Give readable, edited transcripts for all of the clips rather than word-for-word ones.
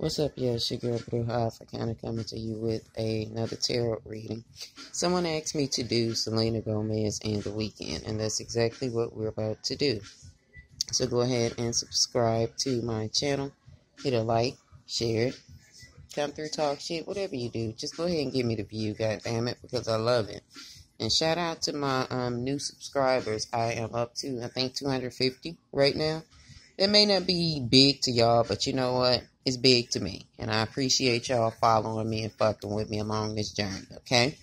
What's up, yeah, it's your girl brujaafricana coming to you with another tarot reading. Someone asked me to do Selena Gomez and The Weeknd, and that's exactly what we're about to do. So go ahead and subscribe to my channel. Hit a like, share it, come through, talk shit, whatever you do. Just go ahead and give me the view, goddammit, because I love it. And shout out to my new subscribers. I am up to, I think, 250 right now. It may not be big to y'all, but you know what? It's big to me. And I appreciate y'all following me and fucking with me along this journey, okay?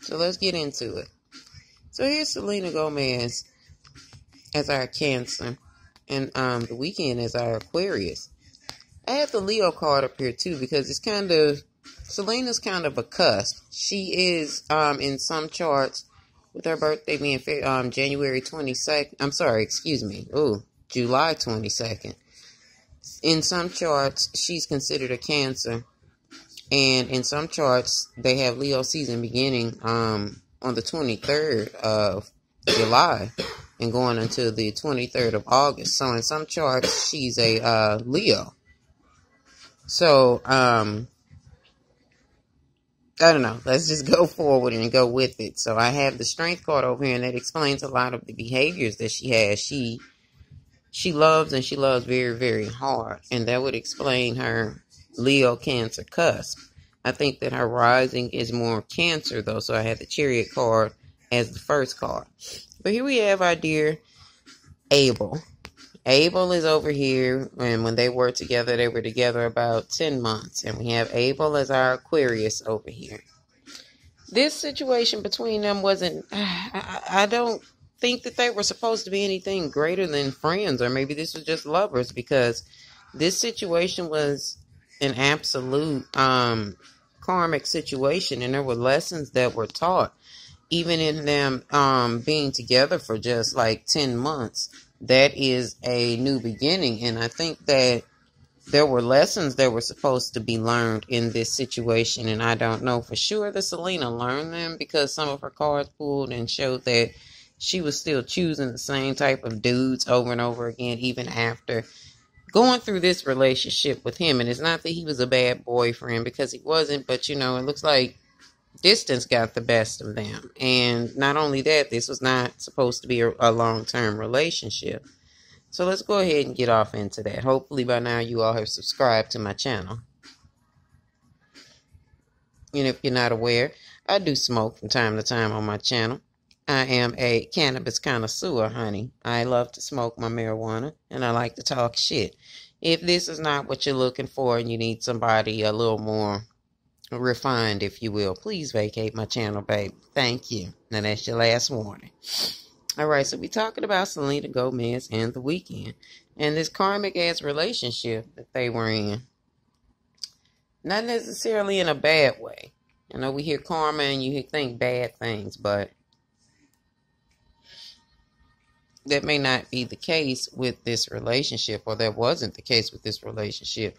So let's get into it. So here's Selena Gomez as our Cancer. And The Weeknd as our Aquarius. I have the Leo card up here too because it's kind of... Selena's kind of a cusp. She is in some charts with her birthday being January 22nd. I'm sorry, excuse me. Ooh. July 22nd. In some charts, she's considered a Cancer. And in some charts, they have Leo season beginning on the 23rd of July and going until the 23rd of August. So in some charts, she's a Leo. So, I don't know. Let's just go forward and go with it. So I have the Strength card over here, and that explains a lot of the behaviors that she has. She loves, and she loves very, very hard. And that would explain her Leo Cancer cusp. I think that her rising is more Cancer, though. So I had the Chariot card as the first card. But here we have our dear ABEL. ABEL is over here. And when they were together about 10 months. And we have ABEL as our Aquarius over here. This situation between them wasn't... I don't think that they were supposed to be anything greater than friends, or maybe this was just lovers, because this situation was an absolute karmic situation, and there were lessons that were taught even in them being together for just like 10 months. That is a new beginning, and I think that there were lessons that were supposed to be learned in this situation, and I don't know for sure that Selena learned them, because some of her cards pulled and showed that she was still choosing the same type of dudes over and over again, even after going through this relationship with him. And it's not that he was a bad boyfriend, because he wasn't, but, you know, it looks like distance got the best of them. And not only that, this was not supposed to be a long-term relationship. So let's go ahead and get off into that. Hopefully by now you all have subscribed to my channel. And if you're not aware, I do smoke from time to time on my channel. I am a cannabis connoisseur, honey. I love to smoke my marijuana, and I like to talk shit. If this is not what you're looking for and you need somebody a little more refined, if you will, please vacate my channel, babe. Thank you. Now, that's your last warning. All right, so we're talking about Selena Gomez and The Weeknd and this karmic-ass relationship that they were in. Not necessarily in a bad way. I know we hear karma and you think bad things, but that may not be the case with this relationship, or that wasn't the case with this relationship.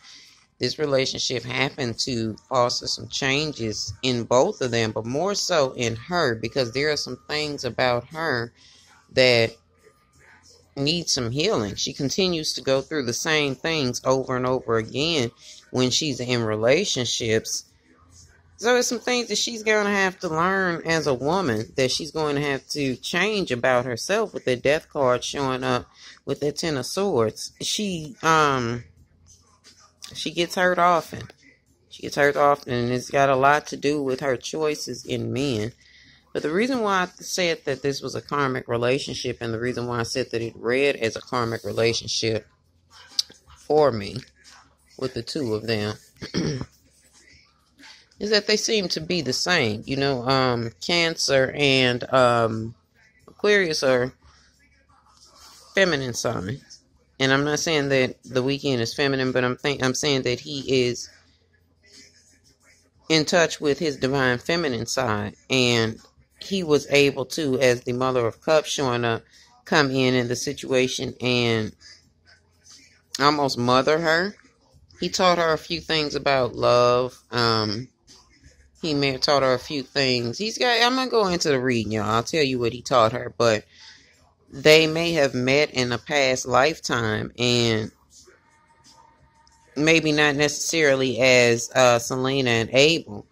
This relationship happened to foster some changes in both of them, but more so in her, because there are some things about her that need some healing. She continues to go through the same things over and over again when she's in relationships. So there's some things that she's going to have to learn as a woman, that she's going to have to change about herself, with the Death card showing up with the Ten of Swords. She gets hurt often. She gets hurt often, and it's got a lot to do with her choices in men. But the reason why I said that this was a karmic relationship, and the reason why I said that it read as a karmic relationship for me with the two of them is that they seem to be the same. You know, Cancer and Aquarius are feminine signs. And I'm not saying that The Weeknd is feminine, but I'm saying that he is in touch with his divine feminine side. And he was able to, as the Mother of Cups showing up, come in the situation and almost mother her. He taught her a few things about love. He may have taught her a few things. I'm going to go into the reading, y'all. I'll tell you what he taught her. But they may have met in a past lifetime. And maybe not necessarily as Selena and Abel,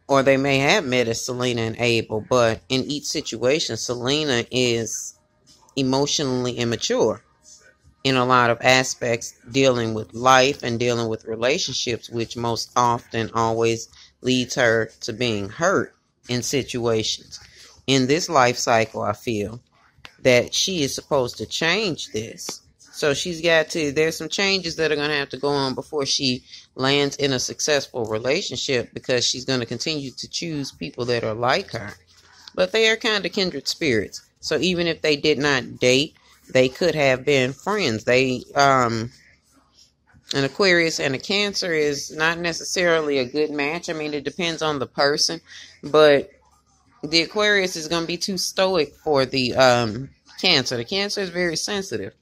or they may have met as Selena and Abel, but in each situation, Selena is emotionally immature in a lot of aspects, dealing with life and dealing with relationships, which most often always leads her to being hurt in situations. In this life cycle, I feel that she is supposed to change this. So there's some changes that are going to have to go on before she lands in a successful relationship, because she's going to continue to choose people that are like her. But they are kind of kindred spirits. So even if they did not date, they could have been friends. An Aquarius and a Cancer is not necessarily a good match. I mean, it depends on the person, but the Aquarius is going to be too stoic for the Cancer. The Cancer is very sensitive.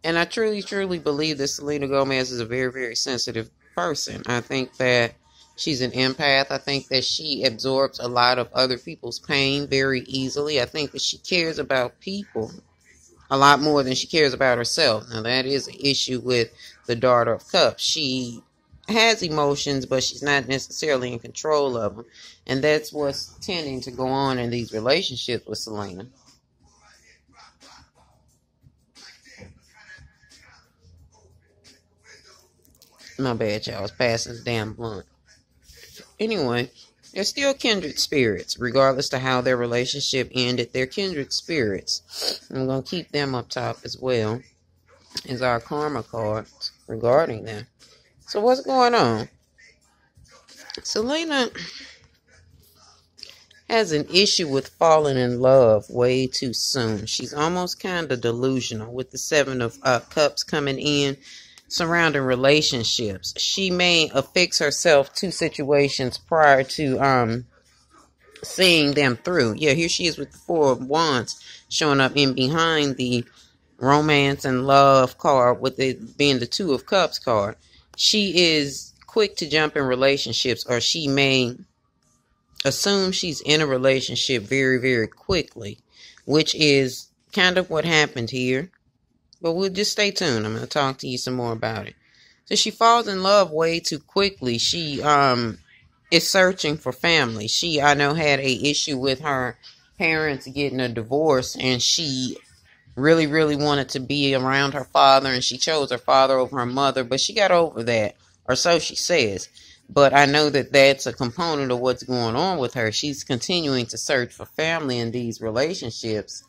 And I truly, truly believe that Selena Gomez is a very, very sensitive person. I think that she's an empath. I think that she absorbs a lot of other people's pain very easily. I think that she cares about people a lot more than she cares about herself. Now, that is an issue with the Daughter of Cups. She has emotions, but she's not necessarily in control of them. And that's what's tending to go on in these relationships with Selena. My bad, y'all. I was passing the damn blunt. Anyway, they're still kindred spirits, regardless to how their relationship ended. They're kindred spirits. I'm going to keep them up top as well as our karma cards regarding them. So what's going on? Selena has an issue with falling in love way too soon. She's almost kind of delusional with the Seven of Cups coming in surrounding relationships. She may affix herself to situations prior to seeing them through. Yeah, here she is with the Four of Wands showing up in behind the romance and love card, with it being the Two of Cups card. She is quick to jump in relationships, or she may assume she's in a relationship very, very quickly, which is kind of what happened here. But we'll just stay tuned. I'm going to talk to you some more about it. So she falls in love way too quickly. She is searching for family. She, I know, had a issue with her parents getting a divorce, and she really, really wanted to be around her father, and she chose her father over her mother, but she got over that, or so she says. But I know that that's a component of what's going on with her. She's continuing to search for family in these relationships.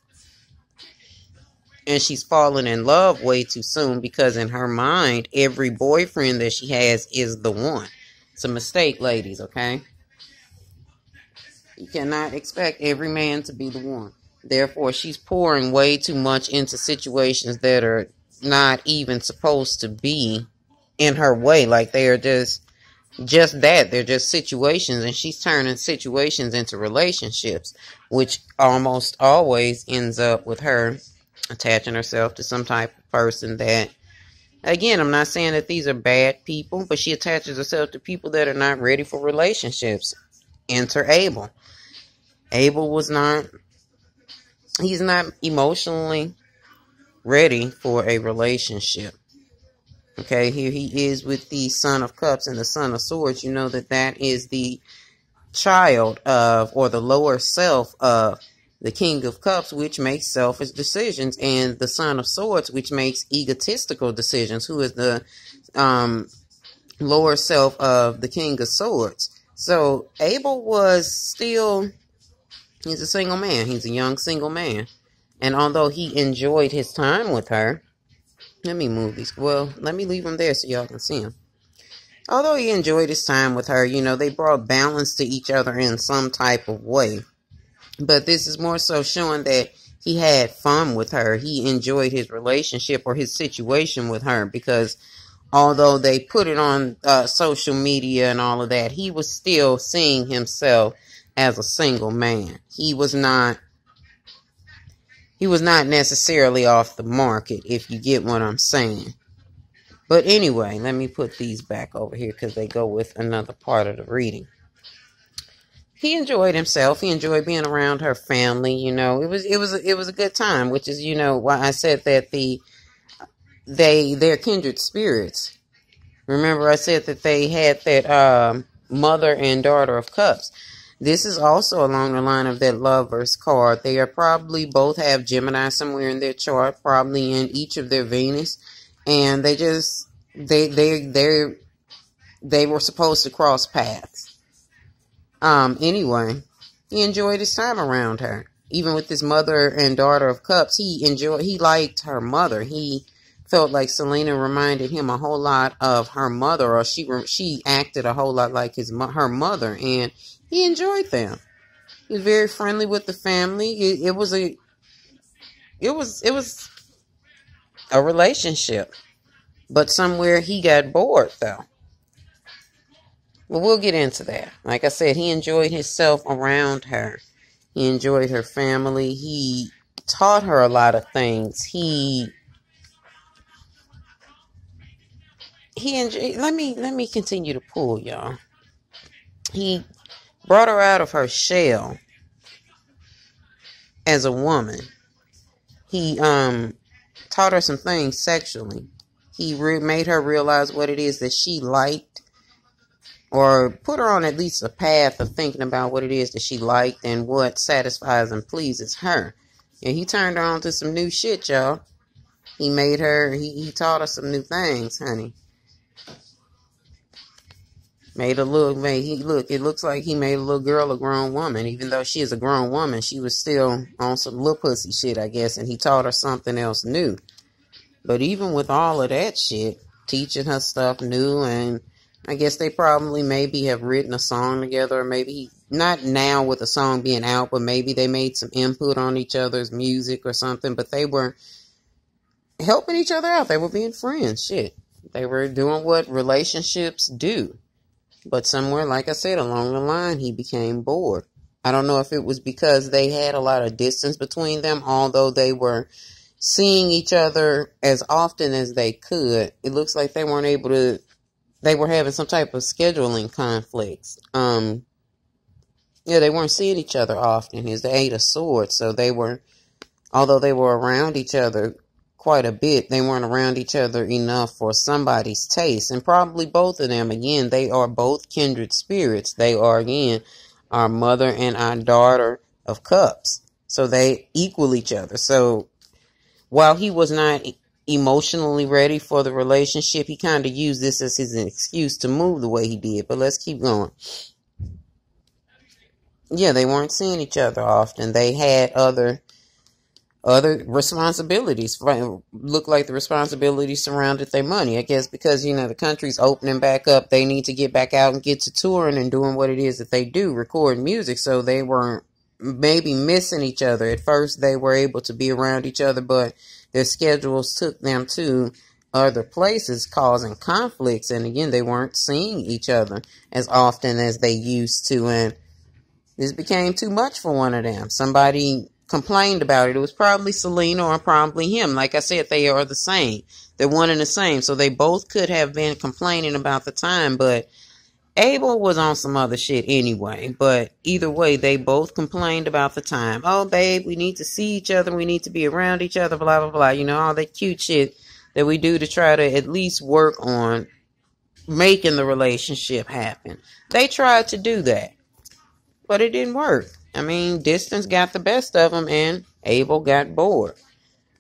And she's fallen in love way too soon, because in her mind, every boyfriend that she has is the one. It's a mistake, ladies, okay? You cannot expect every man to be the one. Therefore, she's pouring way too much into situations that are not even supposed to be in her way. Like, they are just that. They're just situations, and she's turning situations into relationships, which almost always ends up with her attaching herself to some type of person that, again, I'm not saying that these are bad people, but she attaches herself to people that are not ready for relationships. Enter Abel. Abel he's not emotionally ready for a relationship. Okay, here he is with the Son of Cups and the Son of Swords. You know that that is the child of, or the lower self of, the King of Cups, which makes selfish decisions, and the Son of Swords, which makes egotistical decisions, who is the lower self of the King of Swords. So Abel he's a single man. He's a young single man. And although he enjoyed his time with her, let me move these. Well, let me leave him there so y'all can see him. Although he enjoyed his time with her, you know, they brought balance to each other in some type of way. But this is more so showing that he had fun with her. He enjoyed his relationship or his situation with her, because although they put it on social media and all of that, he was still seeing himself as a single man. He was not necessarily off the market, if you get what I'm saying. But anyway, let me put these back over here because they go with another part of the reading. He enjoyed himself. He enjoyed being around her family. You know, it was a good time, which is, you know, why I said that the they're kindred spirits. Remember I said that they had that mother and daughter of cups. This is also along the line of that Lovers card. They are probably both have Gemini somewhere in their chart, probably in each of their Venus, and they just they were supposed to cross paths. Anyway, he enjoyed his time around her. Even with his mother and daughter of cups, he liked her mother. He felt like Selena reminded him a whole lot of her mother, or she acted a whole lot like her mother, and he enjoyed them. He was very friendly with the family. It was a relationship, but somewhere he got bored though. Well, we'll get into that. Like I said, he enjoyed himself around her. He enjoyed her family. He taught her a lot of things. He enjoyed. Let me continue to pull, y'all. He brought her out of her shell as a woman. He taught her some things sexually. He made her realize what it is that she liked, or put her on at least a path of thinking about what it is that she liked and what satisfies and pleases her. And he turned her on to some new shit, y'all. He made her, he taught her some new things, honey. It looks like he made a little girl a grown woman. Even though she is a grown woman, she was still on some little pussy shit, I guess, and he taught her something else new. But even with all of that shit, teaching her stuff new, and I guess they probably maybe have written a song together, or maybe, not now with the song being out, but maybe they made some input on each other's music or something, but they were helping each other out. They were being friends, shit. They were doing what relationships do. But somewhere, like I said, along the line, he became bored. I don't know if it was because they had a lot of distance between them, although they were seeing each other as often as they could. It looks like they weren't able to, they were having some type of scheduling conflicts. Yeah, they weren't seeing each other often. He's the 8 of Swords, so they were, although they were around each other quite a bit, they weren't around each other enough for somebody's taste. And probably both of them, again, they are both kindred spirits. They are, again, our mother and our daughter of cups. So they equal each other. So while he was not emotionally ready for the relationship, he kind of used this as his excuse to move the way he did. But let's keep going. Yeah, they weren't seeing each other often. They had other responsibilities. Look like the responsibilities surrounded their money. I guess because, you know, the country's opening back up, they need to get back out and get to touring and doing what it is that they do, recording music. So they weren't maybe missing each other. At first, they were able to be around each other, but their schedules took them to other places, causing conflicts. And again, they weren't seeing each other as often as they used to. And this became too much for one of them. Somebody complained about it. It was probably Selena or probably him. Like I said, they are the same. They're one and the same. So they both could have been complaining about the time, but Abel was on some other shit anyway. But either way, they both complained about the time. Oh, babe, we need to see each other. We need to be around each other, blah, blah, blah. You know, all that cute shit that we do to try to at least work on making the relationship happen. They tried to do that, but it didn't work. I mean, distance got the best of him, and Abel got bored.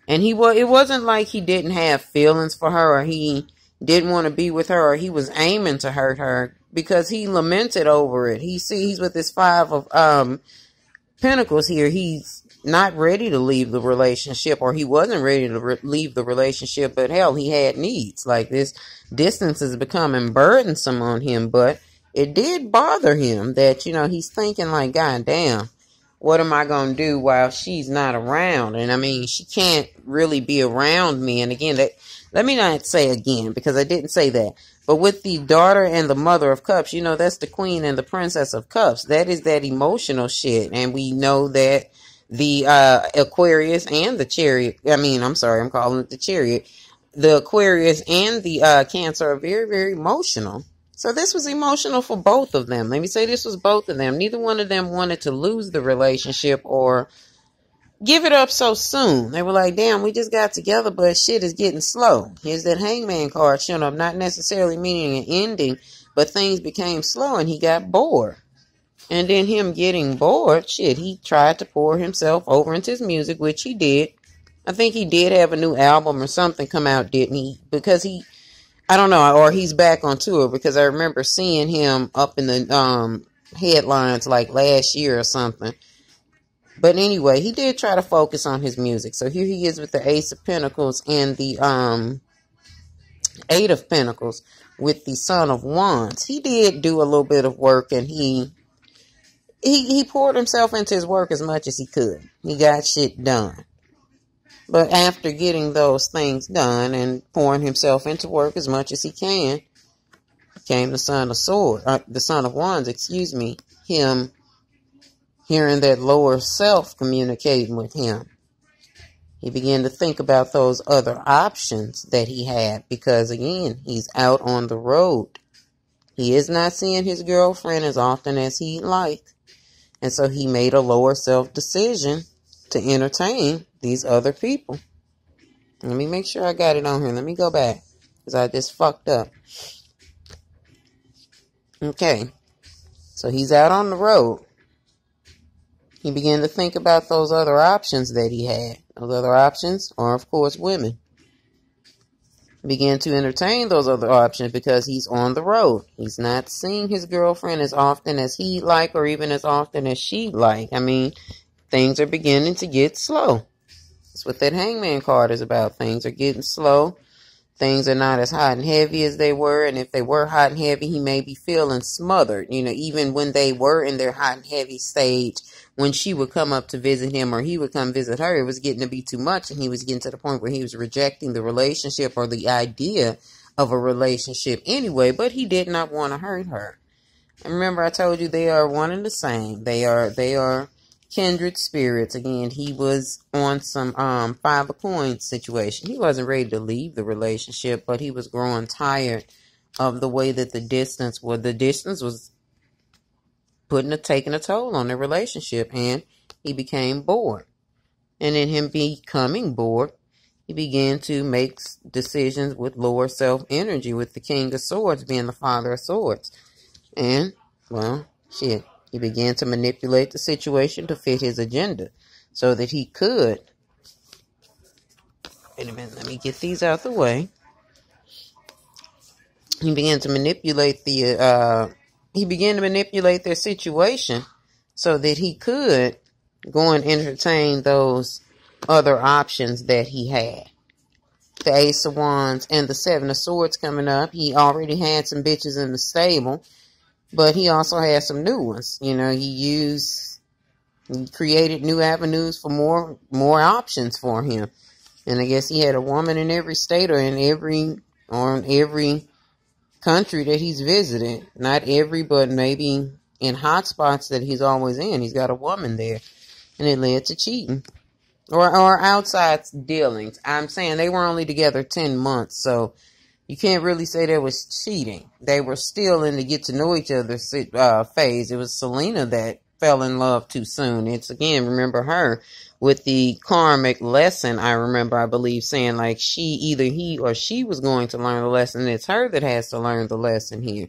And it wasn't like he didn't have feelings for her, or he didn't want to be with her, or he was aiming to hurt her, because he lamented over it. He's with his 5 of Pentacles here. He's not ready to leave the relationship, or he wasn't ready to leave the relationship, but hell, he had needs. Like, this distance is becoming burdensome on him, but it did bother him that, you know, he's thinking like, God damn, what am I going to do while she's not around? And I mean, she can't really be around me. And again, let me not say again, because I didn't say that. But with the daughter and the mother of cups, you know, that's the queen and the princess of cups. That is that emotional shit. And we know that the Aquarius and the chariot, I'm calling it the chariot. The Aquarius and the Cancer are very, very emotional. So this was emotional for both of them. Let me say this was both of them. Neither one of them wanted to lose the relationship or give it up so soon. They were like, damn, we just got together, but shit is getting slow. Here's that hangman card showing up, not necessarily meaning an ending, but things became slow and he got bored. And then him getting bored, shit, he tried to pour himself over into his music, which he did. I think he did have a new album or something come out, didn't he? Because I don't know, or he's back on tour, because I remember seeing him up in the headlines like last year or something. But anyway, he did try to focus on his music. So here he is with the Ace of Pentacles and the Eight of Pentacles with the Son of Wands. He did do a little bit of work, and he poured himself into his work as much as he could. He got shit done. But after getting those things done and pouring himself into work as much as he can, came the Son of Wands, excuse me, him hearing that lower self communicating with him. He began to think about those other options that he had, because again, he's out on the road. He is not seeing his girlfriend as often as he'd like. And so he made a lower self decision to entertain these other people. Let me make sure I got it on here. Let me go back, because I just fucked up. Okay. So he's out on the road. He began to think about those other options that he had. Those other options are, of course, women. He began to entertain those other options because he's on the road. He's not seeing his girlfriend as often as he'd like, or even as often as she'd like. I mean, things are beginning to get slow. That's what that hangman card is about. Things are getting slow. Things are not as hot and heavy as they were. And if they were hot and heavy, he may be feeling smothered. You know, even when they were in their hot and heavy stage, when she would come up to visit him or he would come visit her, it was getting to be too much. And he was getting to the point where he was rejecting the relationship or the idea of a relationship anyway. But he did not want to hurt her. And remember, I told you they are one and the same. They are kindred spirits. Again, he was on some Five of Coins situation. He wasn't ready to leave the relationship, but he was growing tired of the way that the distance was taking a toll on the relationship, and he became bored. And in him becoming bored, he began to make decisions with lower self energy, with the King of Swords being the Father of Swords. And, well, shit. He began to manipulate the situation to fit his agenda so that he could. Wait a minute, let me get these out the way. He began to manipulate their situation so that he could go and entertain those other options that he had. The Ace of Wands and the Seven of Swords coming up. He already had some bitches in the stable, but he also had some new ones. You know, he created new avenues for more options for him. And I guess he had a woman in every state or in every country that he's visited. Not every, but maybe in hot spots that he's always in. He's got a woman there. And it led to cheating. Or outside dealings. I'm saying they were only together 10 months, so you can't really say there was cheating. They were still in the get to know each other phase. It was Selena that fell in love too soon. It's, again, remember her with the karmic lesson. I believe saying like either he or she was going to learn the lesson. It's her that has to learn the lesson here.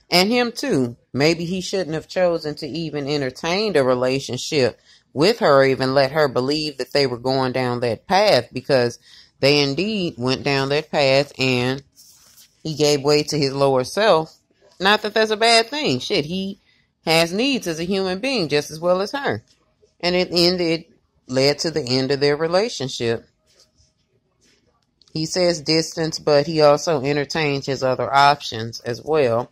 And him too. Maybe he shouldn't have chosen to even entertain a relationship with her, or even let her believe that they were going down that path, because they indeed went down that path and he gave way to his lower self. Not that that's a bad thing. Shit, he has needs as a human being just as well as her. And it led to the end of their relationship. He says distance, but he also entertains his other options as well.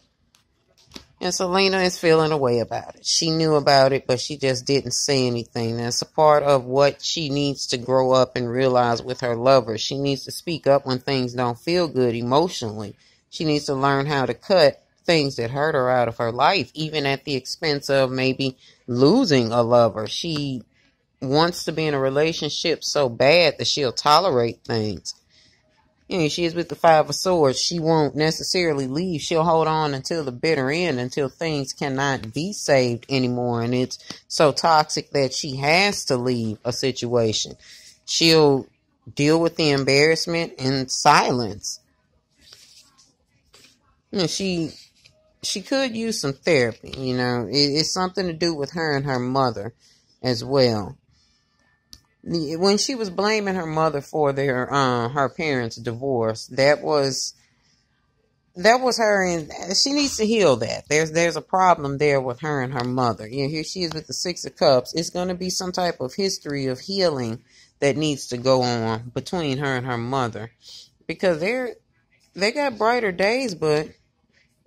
And Selena is feeling a way about it. She knew about it, but she just didn't say anything. That's a part of what she needs to grow up and realize with her lover. She needs to speak up when things don't feel good emotionally. She needs to learn how to cut things that hurt her out of her life, even at the expense of maybe losing a lover. She wants to be in a relationship so bad that she'll tolerate things. You know, she is with the Five of Swords. She won't necessarily leave. She'll hold on until the bitter end, until things cannot be saved anymore. And it's so toxic that she has to leave a situation. She'll deal with the embarrassment in silence. You know, she could use some therapy. You know, it's something to do with her and her mother as well. When she was blaming her mother for her parents' divorce, that was her, and she needs to heal that. There's a problem there with her and her mother. You know, here she is with the Six of Cups. It's going to be some type of history of healing that needs to go on between her and her mother, because they got brighter days, but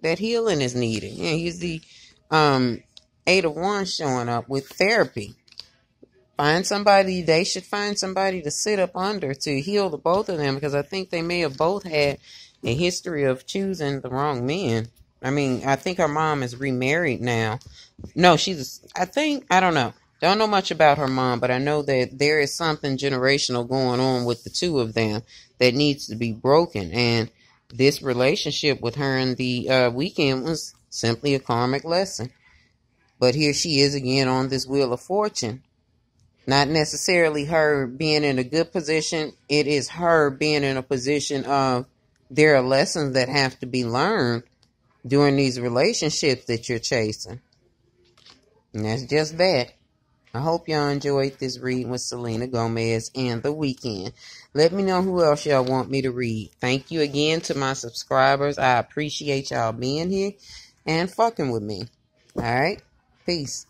that healing is needed. You know, here's the Eight of Wands showing up with therapy. They should find somebody to sit up under to heal the both of them, because I think they may have both had a history of choosing the wrong men. I mean, I think her mom is remarried now. No, I don't know. Don't know much about her mom, but I know that there is something generational going on with the two of them that needs to be broken. And this relationship with her in the weekend was simply a karmic lesson. But here she is again on this Wheel of Fortune. Not necessarily her being in a good position. It is her being in a position of there are lessons that have to be learned during these relationships that you're chasing. And that's just that. I hope y'all enjoyed this reading with Selena Gomez and The Weeknd. Let me know who else y'all want me to read. Thank you again to my subscribers. I appreciate y'all being here and fucking with me. All right? Peace.